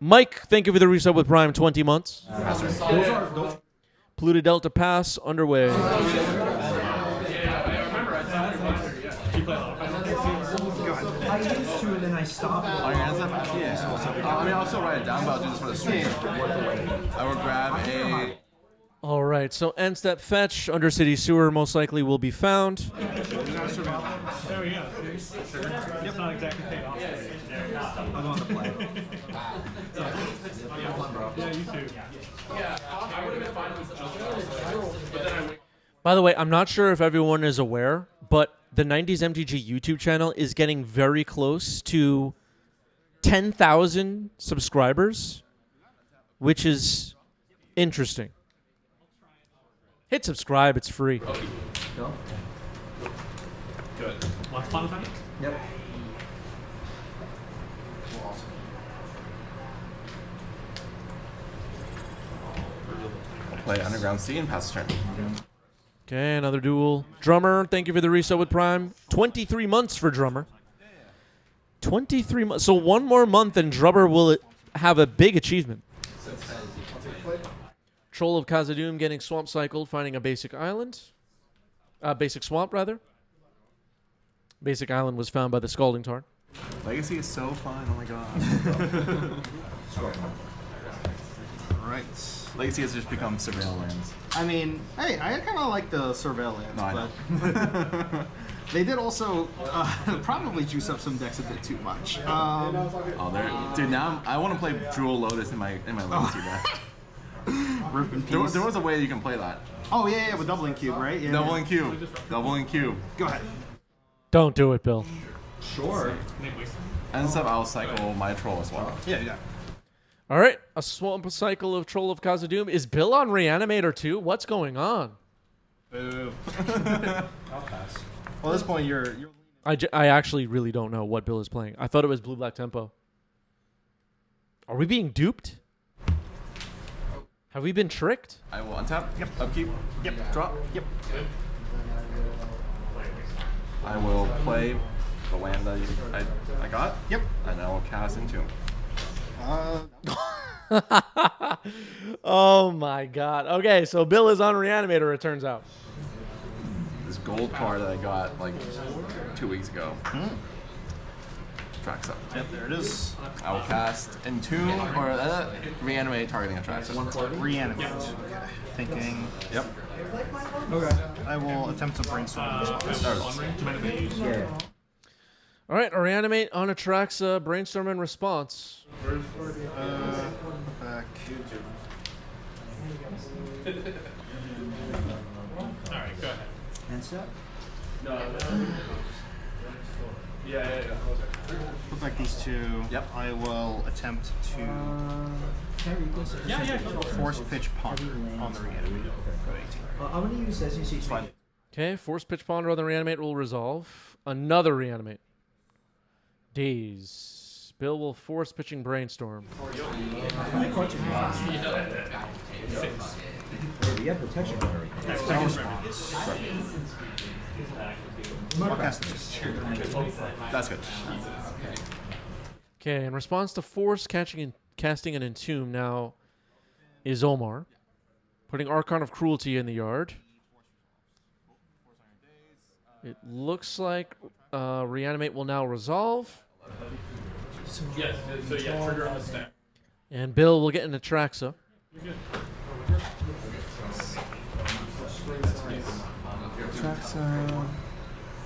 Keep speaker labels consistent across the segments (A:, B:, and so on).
A: Mike, thank you for the reset with Prime 20 months.
B: Those
A: Pluto Delta Pass underway.
B: I used to, and then I stopped.
C: Oh, your hands up? Yeah. I mean, I'll still write it down, but I'll do this for the stream. I will grab a...
A: All right, so end step fetch, Undercity Sewer most likely will be found.
D: There we go. It's not exactly paid off.
B: I'm on the play.
D: Yeah, you too.
A: By the way, I'm not sure if everyone is aware, but the 90s MTG YouTube channel is getting very close to 10,000 subscribers, which is interesting. Hit subscribe, it's free.
B: No?
D: Good. Lots of fun with that?
B: Yep.
C: I'll play Underground Sea and pass the turn.
A: Okay, another duel. Drummer, thank you for the reset with Prime. 23 months for Drummer. 23 months. So one more month and Drummer will have a big achievement. Troll of Khazad-dûm getting swamp cycled, finding a basic island. Basic swamp, rather. Basic island was found by the Scalding Tarn.
C: Legacy is so fun. Oh my god.
E: Right.
C: Legacy has just become surveil lands.
E: I mean, hey, I kind of like the surveillance,
C: No, I
E: but
C: know.
E: they did also probably juice up some decks a bit too much.
C: Oh, there, dude. Now I want to play Jewel Lotus in my Legacy deck.
E: Rip in peace.
C: There was a way you can play that.
E: Oh yeah, with doubling cube, right? Yeah.
C: Doubling cube. Doubling cube.
E: Go ahead.
A: Don't do it, Bill.
B: Sure.
C: And stuff. I'll cycle my troll as well.
E: Yeah.
A: All right, a swamp cycle of Troll of Khazad-dûm. Is Bill on Reanimator too? What's going on?
E: Boo. I'll pass. Well, at this point, you're
A: I actually really don't know what Bill is playing. I thought it was blue-black tempo. Are we being duped? Have we been tricked?
C: I will untap.
E: Yep.
C: Upkeep.
E: Yep.
C: Drop.
E: Yep.
C: I will play the land that I got.
E: Yep.
C: And I will cast into him.
A: Oh my god. Okay, so Bill is on Reanimator, it turns out.
C: This gold card that I got like 2 weeks ago. Tracks up.
E: Yep. There it is.
C: I will cast Entomb or Reanimate targeting a Trax.
E: Reanimate. Okay. Thinking.
C: Yep.
B: Okay.
E: I will attempt to brainstorm this.
B: Yeah.
A: All right, Reanimate on Atraxa, brainstorm and response.
E: Back.
D: Alright, go ahead.
B: And step?
E: Look like these two.
C: Yep.
E: I will attempt to force pitch ponder on the reanimator.
B: I'm going to use SEC.
C: Fine.
A: Okay, Force Pitch Ponder on the Reanimate will resolve. Another Reanimate. Daze. Bill will force pitching Brainstorm.
B: My cards are fast. We have protection already.
E: I'll cast this.
C: That's good.
A: Okay, in response to Force casting an Entomb now is Omar. Putting Archon of Cruelty in the yard. It looks like Reanimate will now resolve.
D: Yes, so yeah, trigger on the stack.
A: And Bill will get into Traxa.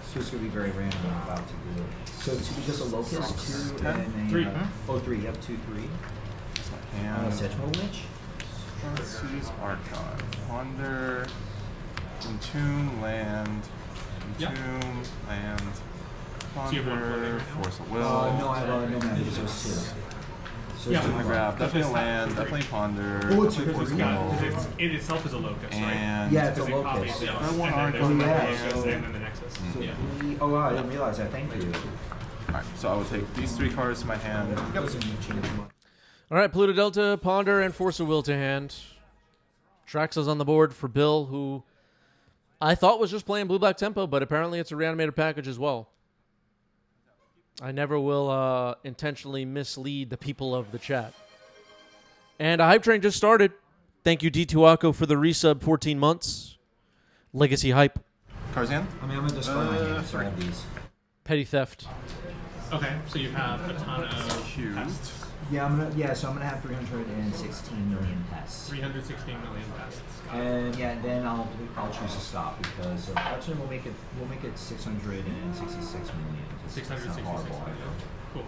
B: So it's going to be very random. I'm about to do it. So it's just a locust, 2, and a...
D: Three.
B: Oh, 3. Yep, 2, 3.
C: And
B: Sedgemoor Witch.
C: Seize Archon. Ponder. Entomb land. Entomb land.
D: So you have one for
C: Ponder.
D: there.
C: Force of Will.
B: No, I have no mana. It's just 2. So
D: Yeah.
B: it's
C: I'm gonna grab definitely a land, definitely Ponder.
B: Oh, it's
C: definitely Force of
D: Because
C: Will.
D: it itself is a locust, right?
C: And
B: Yeah, it's a
D: Because it copies
B: locust.
D: it.
C: I want
D: And then
C: Archon.
D: there's
B: Yeah,
D: the
B: so-
D: and then the Nexus.
B: So
D: Yeah.
B: oh, wow, I didn't realize that. Thank you.
C: Alright, so I will take these 3 cards to my hand.
A: All right, Pluto Delta, Ponder, and Force of Will to hand. Traxa's on the board for Bill, who I thought was just playing blue-black tempo, but apparently it's a Reanimator package as well. I never will intentionally mislead the people of the chat. And a hype train just started. Thank you, D2Ako, for the resub 14 months. Legacy hype.
C: Tarzan?
B: I mean, I'm gonna discard my hand for all of these.
A: Petty theft.
D: Okay, so you have a ton of
C: Huge.
D: pests.
B: Yeah, so I'm gonna have 316 million pests.
D: 316 million pests.
B: And yeah, then I'll choose to stop because actually we'll make it 666 million. Just
D: 666
B: it's not horrible
D: million.
B: either.
D: Cool.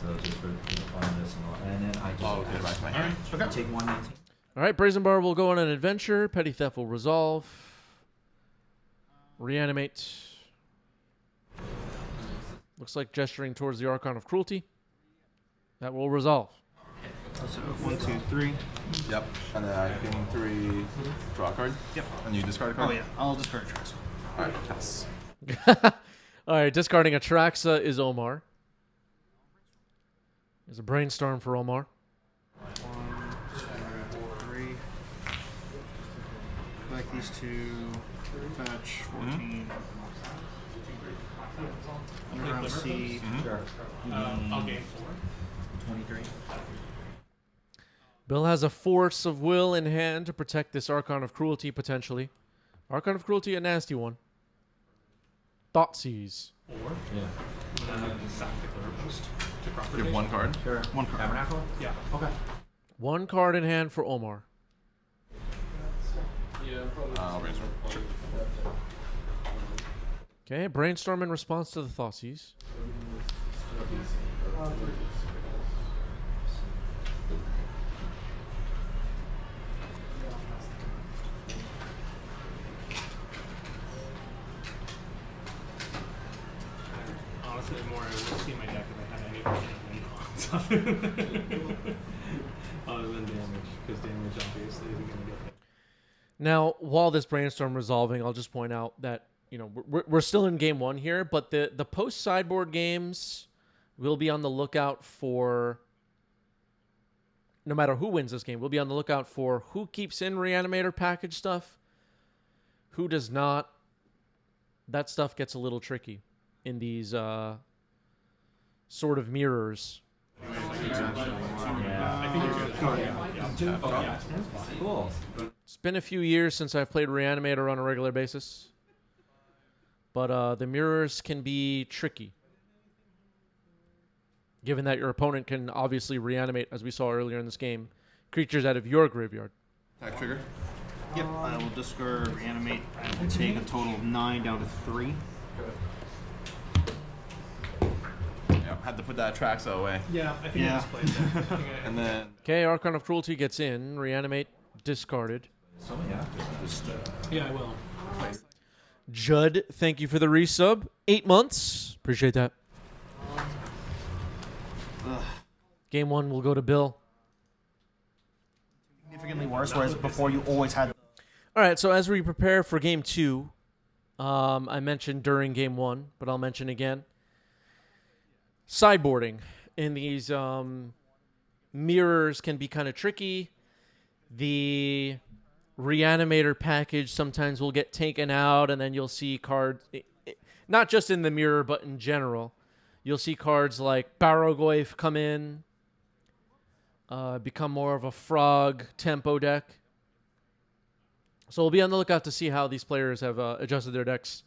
B: So just for the fun of this and then I just
C: Oh, okay, right. My hand.
B: okay. Take 119.
A: All right, Brazen Bar will go on an adventure. Petty theft will resolve. Reanimate. Looks like gesturing towards the Archon of Cruelty. That will resolve.
E: So 1, 2, 3.
C: Yep. And then I gain 3. Draw a card.
E: Yep.
C: And you discard a card.
E: Oh yeah, I'll discard tracks.
C: All right. Pass.
A: All right, discarding Atraxa is Omar. There's a brainstorm for Omar.
E: 1, 2, 3. Like these two. Fetch 14. Underground Sea.
B: Sure.
D: I'll gain 4.
B: 23.
A: Bill has a force of will in hand to protect this Archon of Cruelty, potentially. Archon of Cruelty, a nasty one. Thoughtseize.
D: Or
B: Yeah.
D: sack the clear post to
C: You
D: property.
C: have 1 card.
B: Sure.
E: One card.
B: Tabernacle?
D: Yeah.
B: Okay.
A: One card in hand for Omar.
C: I'll brainstorm. Sure.
A: Okay, brainstorm in response to the Thoughtseize.
D: Honestly, the more I would see my deck if I had any percent other than damage, because damage obviously isn't going to get hit.
A: Now, while this brainstorm resolving, I'll just point out that we're still in game 1 here, but the post sideboard games will be on the lookout for. No matter who wins this game, we'll be on the lookout for who keeps in Reanimator package stuff, who does not. That stuff gets a little tricky in these sort of mirrors.
D: I think you're good.
B: Cool.
A: It's been a few years since I've played Reanimator on a regular basis, but the mirrors can be tricky, given that your opponent can obviously reanimate, as we saw earlier in this game, creatures out of your graveyard.
C: Attack trigger.
E: Yep. I will discard Reanimate. I will take a total of 9 down to 3.
C: Yep. Had to put that Traxa away.
D: Yeah, I think I just played that.
C: And then
A: Okay, Archon of Cruelty gets in, reanimate, discarded.
B: So yeah.
C: just
D: Yeah, I will.
A: Judd, thank you for the resub. 8 months. Appreciate that. Game 1 will go to Bill.
E: Significantly worse, whereas before you always had.
A: All right, so as we prepare for Game 2, I mentioned during Game 1, but I'll mention again. Sideboarding in these mirrors can be kind of tricky. The Reanimator package sometimes will get taken out, and then you'll see cards, not just in the mirror, but in general. You'll see cards like Barrogoyf come in, become more of a frog tempo deck. So we'll be on the lookout to see how these players have adjusted their decks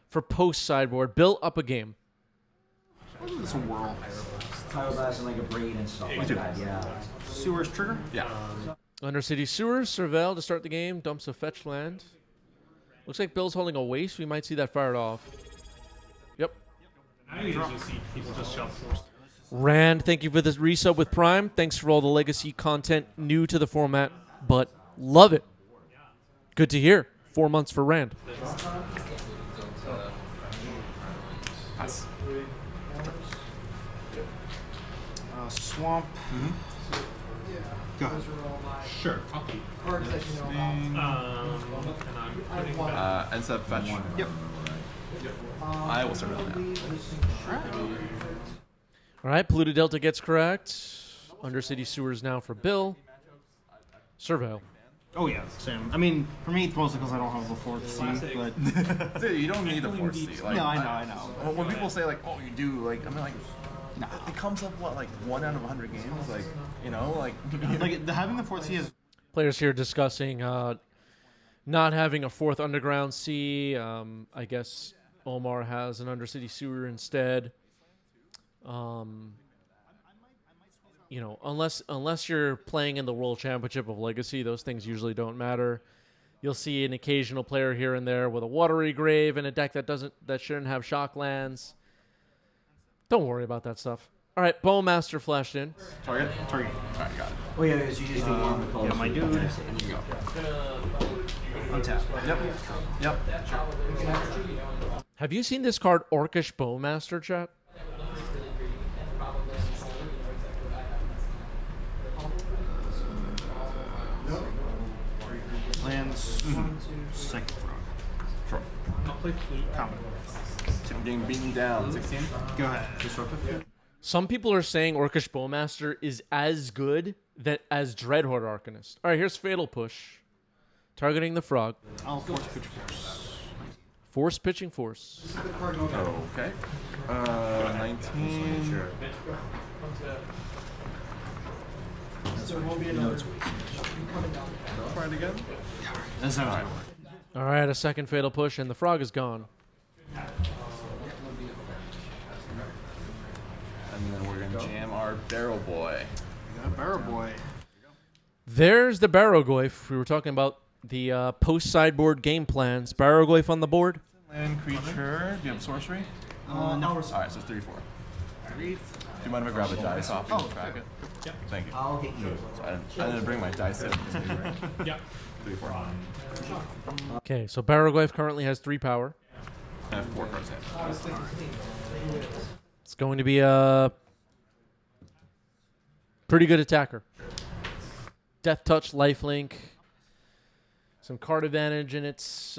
A: for post-sideboard. Built up a game.
E: This whirl.
B: Pyroblast and like a braid and stuff like that, yeah.
E: Sewers trigger.
C: yeah.
A: Undercity Sewers, Surveil to start the game. Dumps a fetch land. Looks like Bill's holding a waste. We might see that fired off. Yep.
D: I usually see people just shove force.
A: Rand, thank you for this resub with Prime. Thanks for all the legacy content new to the format, but love it. Good to hear. 4 months for Rand.
C: Pass.
E: Swamp. Go.
D: Sure, I'll keep. And I'm putting back.
C: Ends up fetch.
E: Yep.
C: I will start on that.
A: All right, Polluted Delta gets correct. Undercity Sewers now for Bill. Surveil.
E: Oh yeah, same. I mean, for me, it's mostly because I don't have a fourth C, but
C: Dude, you don't need a force C. Like,
E: no, I know.
C: When people say like, "Oh, you do," like, I mean, like,
E: Nah.
C: it comes up what, like 1 out of 100 games, like. You know, like
E: Like having the 4th sea is.
A: Players here discussing not having a 4th underground sea. I guess Omar has an Undercity sewer instead. You know, unless you're playing in the World Championship of Legacy, those things usually don't matter. You'll see an occasional player here and there with a Watery Grave in a deck that shouldn't have shock lands. Don't worry about that stuff. All right, Bowmaster flashed in.
C: target. All right, got it.
B: Oh yeah, so you just do one with colors.
E: Yeah, my dude.
C: There you go.
E: Untap. Yep.
A: Have you seen this card, Orcish Bowmaster, chat?
E: Lands. Second frog.
C: Sure.
D: I'll play flute.
E: Combat.
C: I'm getting beaten down. 16.
E: Go ahead.
A: Some people are saying Orcish Bowmaster is as good as Dreadhorde Arcanist. All right, here's Fatal Push. Targeting the frog.
E: I'll force pitch force.
A: Force pitching force.
C: Okay. 19. Try it again.
E: That's not right.
A: All right, a second Fatal Push, and the frog is gone.
C: And then we're gonna jam our Barrel Boy.
E: Barrel boy.
A: There's the Barrogoyf. We were talking about the post-sideboard game plans. Barrogoyf on the board.
C: Land creature. Do you have sorcery?
E: No.
C: Alright, so it's 3-4. Do you mind if I grab a dice off and track it?
D: Yep.
C: Thank you.
B: I'll hit you.
C: So I didn't bring my dice in.
D: Yeah.
C: 3-4.
A: Okay, so Barrogoyf currently has 3 power.
C: I have 4 cards in.
A: It's going to be a pretty good attacker. Death Touch, Lifelink, some card advantage in its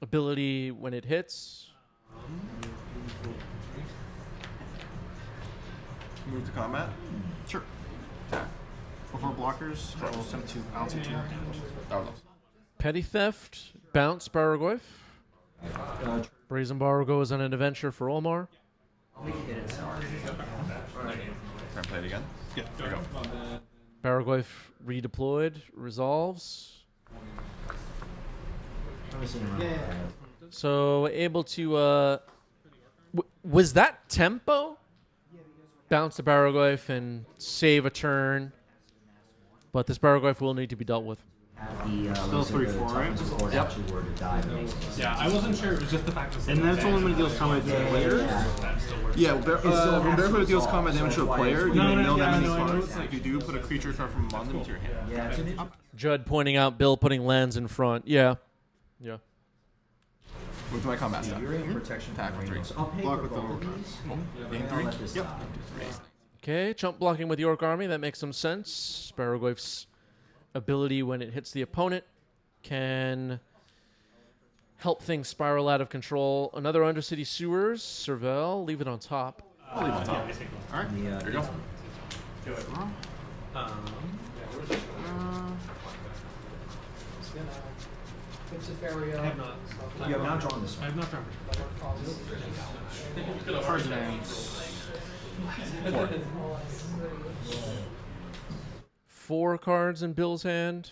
A: ability when it hits.
C: Move to combat.
E: Sure. Before blockers, I'll attempt to bounce into your hand.
C: Oh, no.
A: Petty Theft, Bounce Barrogoyf. Brazen Borrow goes on an adventure for Omar.
C: Can I play it again?
E: Yeah.
C: There you go.
A: Barrogoyf redeployed, resolves. So able to was that tempo? Bounce the Barrogoyf and save a turn. But this Barrogoyf will need to be dealt with.
E: Still 3-4, right?
B: Yep.
D: Yeah, I wasn't sure. It was just the fact that.
E: And that's only when it deals combat to the player?
C: Yeah, when Barefoot deals combat damage to a player, you
D: No,
C: may
D: no,
C: mill
D: yeah,
C: that many
D: I know,
C: cards.
D: it's like-
C: If you do, put a creature card from among them into your hand.
B: Yeah.
A: Judd pointing out Bill putting lands in front. Yeah. Yeah.
C: Move to my combat step.
B: You're in protection
C: Attack
B: from
C: with 3.
B: Rainbow. I'll pay
E: Block
B: for
E: with the
B: both of
E: Orc.
B: these.
C: Game
B: I'll
C: 3?
B: let this
C: Yep.
B: stop.
A: Okay, chump blocking with York Army. That makes some sense. Barrogoyf's ability when it hits the opponent can help things spiral out of control. Another Undercity Sewers. Serval, leave it on top.
C: I'll leave it on top.
E: Alright.
B: The,
C: There you go.
D: I have not.
B: you have not drawn this
D: I
B: one.
D: have not drawn.
E: Cards names.
C: 4.
A: 4 cards in Bill's hand.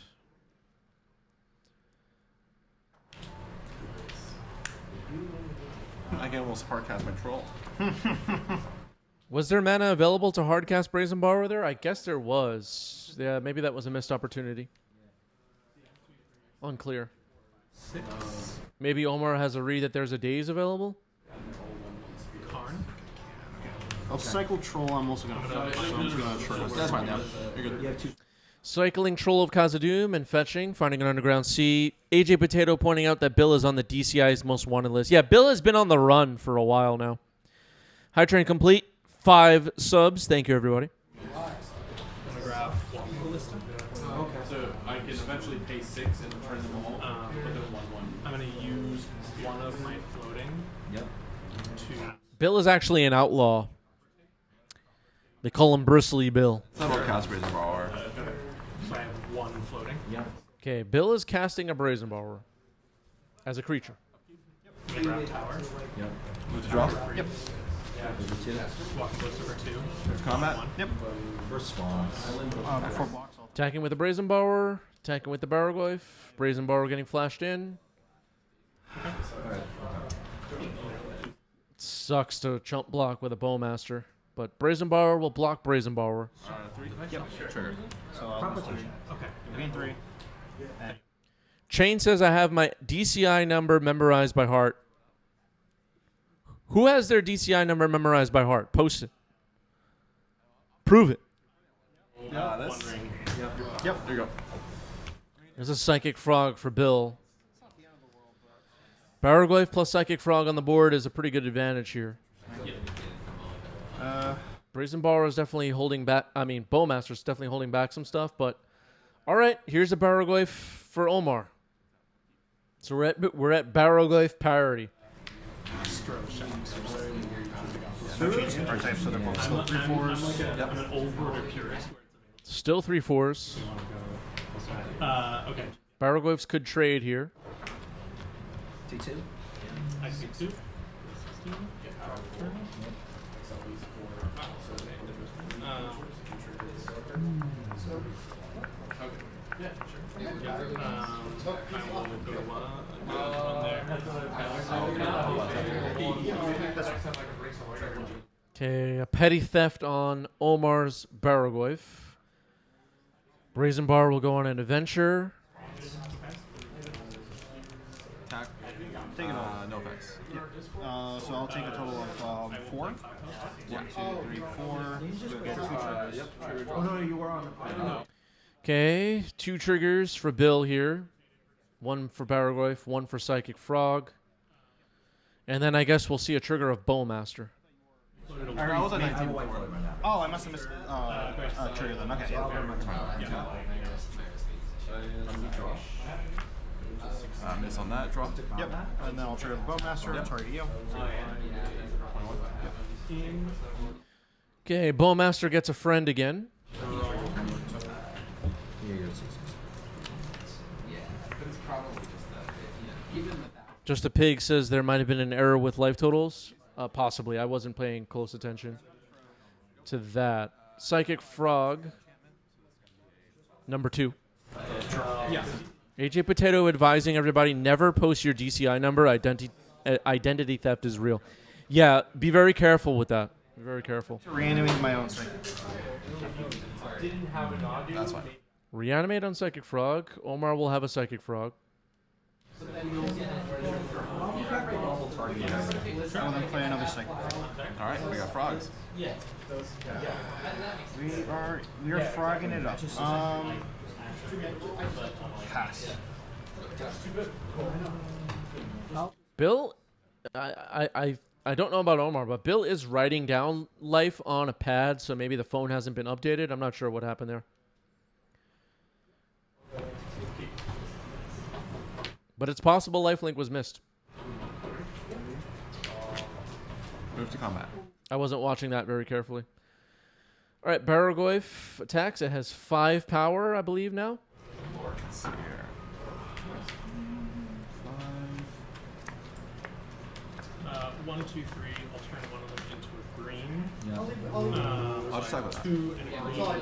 C: I can almost hardcast my troll.
A: Was there mana available to hardcast Brazen Borrower there? I guess there was. Yeah, maybe that was a missed opportunity. Unclear. Maybe Omar has a read that there's a daze available?
D: Karn.
E: I'll cycle troll. I'm also going to fetch, so I'm just going to trigger.
C: That's fine, yeah. You're good.
B: You have 2.
A: Cycling Troll of Khazad-dûm and fetching, finding an underground sea. AJ Potato pointing out that Bill is on the DCI's most wanted list. Yeah, Bill has been on the run for a while now. High train complete. 5 subs. Thank you, everybody.
D: I'm gonna grab one from the list.
F: So I can eventually pay 6 and turn them all, but then 1-1.
D: I'm gonna use one of my floating
B: Yep.
D: to.
A: Bill is actually an outlaw. They call him Bristly Bill.
C: It's not about cast Brazen Borrower.
D: So I have one floating.
B: Yep.
A: Okay, Bill is casting a Brazen Borrower as a creature.
D: I'm gonna grab tower.
B: Yep.
C: Move to draw.
E: Yep.
B: 32.
D: Walk closer for 2.
C: Combat.
E: Yep.
B: First spawns.
E: Before blocks, I'll
A: Attacking with the Brazen Borrower. Attacking with the Barrowglyph. Brazen Borrower getting flashed in. Sucks to chump block with a Bowmaster, but Brazen Borrower will block Brazen Borrower.
C: 3. Yep. Trigger.
E: So I'll just do
D: Okay.
E: gain 3. And
A: Chain says I have my DCI number memorized by heart. Who has their DCI number memorized by heart? Post it. Prove it.
C: This.
E: yep.
C: There you go.
A: There's a Psychic Frog for Bill. Barrowglyph plus Psychic Frog on the board is a pretty good advantage here. Brazen Borrower is definitely holding back. I mean, Bowmaster's definitely holding back some stuff, but all right, here's a Barrowglyph for Omar. So we're at Barrowglyph parity.
E: So change the card type so they're both still 3/4s.
D: I'm an old border purist.
A: Still 3/4s.
D: Okay.
A: Barrowglyphs could trade here.
B: T2.
D: I see 2.
A: Okay, a petty theft on Omar's Barrowglyph. Brazen Bar will go on an adventure.
C: Attack.
E: Take it all.
C: No effects.
E: So I'll take a total of 4. 1, 2, 3, 4. So get 2 triggers.
B: Oh no, you were on.
A: Okay, 2 triggers for Bill here. 1 for Barrowglyph, 1 for Psychic Frog. And then I guess we'll see a trigger of Bowmaster.
C: I was at 19
B: White
C: before.
B: flag right now.
E: Oh, I must have missed trigger then. Okay.
C: Miss on that. Draw.
E: Yep. And then I'll trigger the Bowmaster.
C: Yep.
E: Target you.
A: Okay, Bowmaster gets a friend again.
B: Yeah, you're at 6.
A: Just a Pig says there might have been an error with life totals. Possibly. I wasn't paying close attention to that. Psychic Frog, number 2.
D: Yeah.
A: AJ Potato advising everybody never post your DCI number. Identity theft is real. Yeah, be very careful with that. Be very careful.
E: Reanimate my own thing.
C: That's fine.
A: Reanimate on Psychic Frog. Omar will have a Psychic Frog.
E: I'll then play another cycle.
C: All right, we got frogs.
E: We are frogging it up. Pass.
A: Bill, I don't know about Omar, but Bill is writing down life on a pad, so maybe the phone hasn't been updated. I'm not sure what happened there. But it's possible lifelink was missed.
C: Move to combat.
A: I wasn't watching that very carefully. All right, Barrowglyph attacks. It has 5 power, I believe, now.
C: Let's see here.
D: 1, 2, 3. I'll turn one of them into a green.
B: Yeah.
C: I'll just talk about that.
D: 2 and a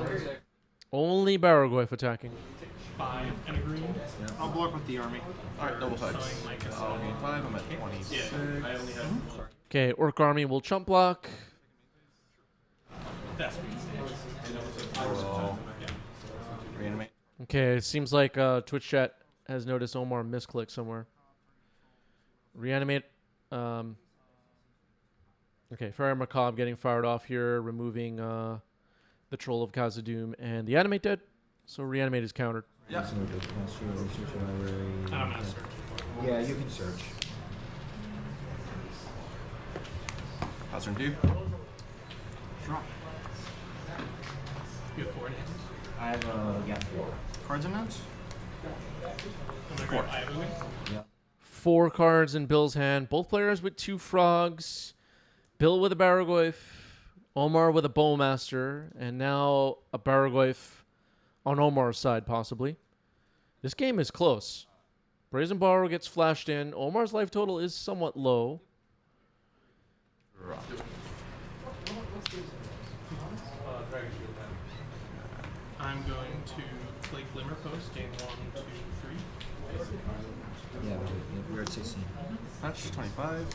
D: green.
A: Only Barrowglyph attacking.
D: 5 and a green.
E: I'll block with the army.
C: All right, double effects.
D: Showing like a
C: I'll gain 5. I'm at 26.
D: I only have
A: Okay, Orc Army will chump block.
D: that's
C: Roll. Reanimate.
A: Okay, it seems like Twitch chat has noticed Omar misclick somewhere. Reanimate. Okay, Fire Macabre getting fired off here, removing the Troll of Khazad-dûm and the Animate dead. So Reanimate is countered.
C: Yeah.
D: I'm gonna search.
B: Yeah, you can search.
C: Pass turn 2.
E: Draw.
D: You have 4 in hand.
B: I have 4.
E: Cards and notes.
D: I'm gonna grab Ivory.
B: Yeah.
A: 4 cards in Bill's hand. Both players with 2 frogs. Bill with a Barrowglyph. Omar with a Bowmaster. And now a Barrowglyph on Omar's side, possibly. This game is close. Brazen Borrow gets flashed in. Omar's life total is somewhat low.
C: Draw.
D: I'm going to play Glimmer Post, game 1, 2, 3.
B: Yeah, we're at 16.
E: That's 25.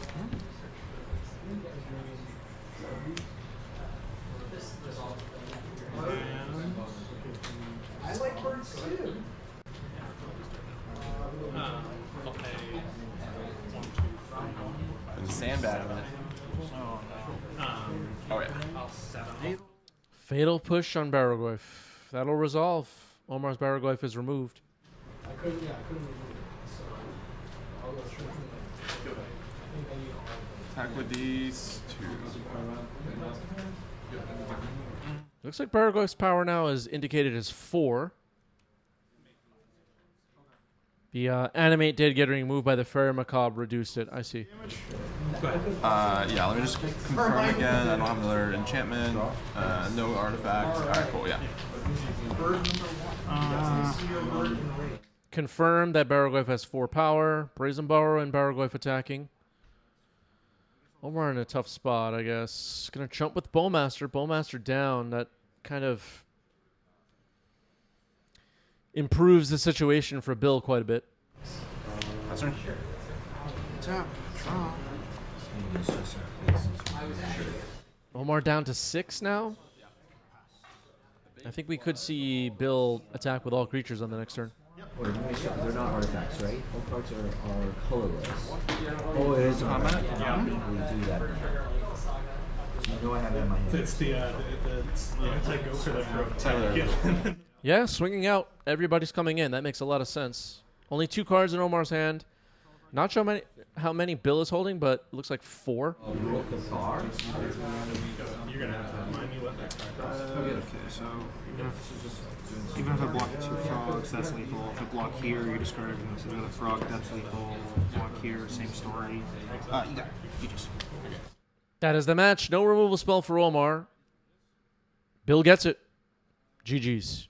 D: I like birds too. I'll pay 1, 2, 3.
C: There's a sandbag in it. Oh yeah.
D: I'll set up.
A: Fatal push on Barrowglyph. That'll resolve. Omar's Barrowglyph is removed.
C: Attack with these two.
A: Looks like Barrowglyph's power now is indicated as 4. The animate did get removed by the Fairy Macabre, reduced it. I see.
C: Yeah, let me just confirm again. I don't have another enchantment. No artifact. Alright, cool, yeah.
A: Confirm that Barrowglyph has 4 power. Brazen Borrow and Barrowglyph attacking. Omar in a tough spot, I guess. Gonna jump with Bowmaster. Bowmaster down. That kind of improves the situation for Bill quite a bit.
C: That's right.
E: Tap. Draw.
A: Omar down to 6 now. I think we could see Bill attack with all creatures on the next turn.
B: Wait, let me make sure. They're not artifacts, right? All cards are colorless. Oh, it is combat? Yeah. We do that. So you know I have it in my hand.
D: It's the anti-go for the
C: Tyler.
A: Yeah, swinging out. Everybody's coming in. That makes a lot of sense. Only 2 cards in Omar's hand. Not sure how many Bill is holding, but it looks like 4.
B: Rook of cards?
D: You're going to have to remind me what that card is.
E: Okay, so even if I block 2 frogs, that's lethal. If I block here, you discard everything. So another frog, that's lethal. Block here, same story. You got it. You just.
A: That is the match. No removal spell for Omar. Bill gets it. GG's.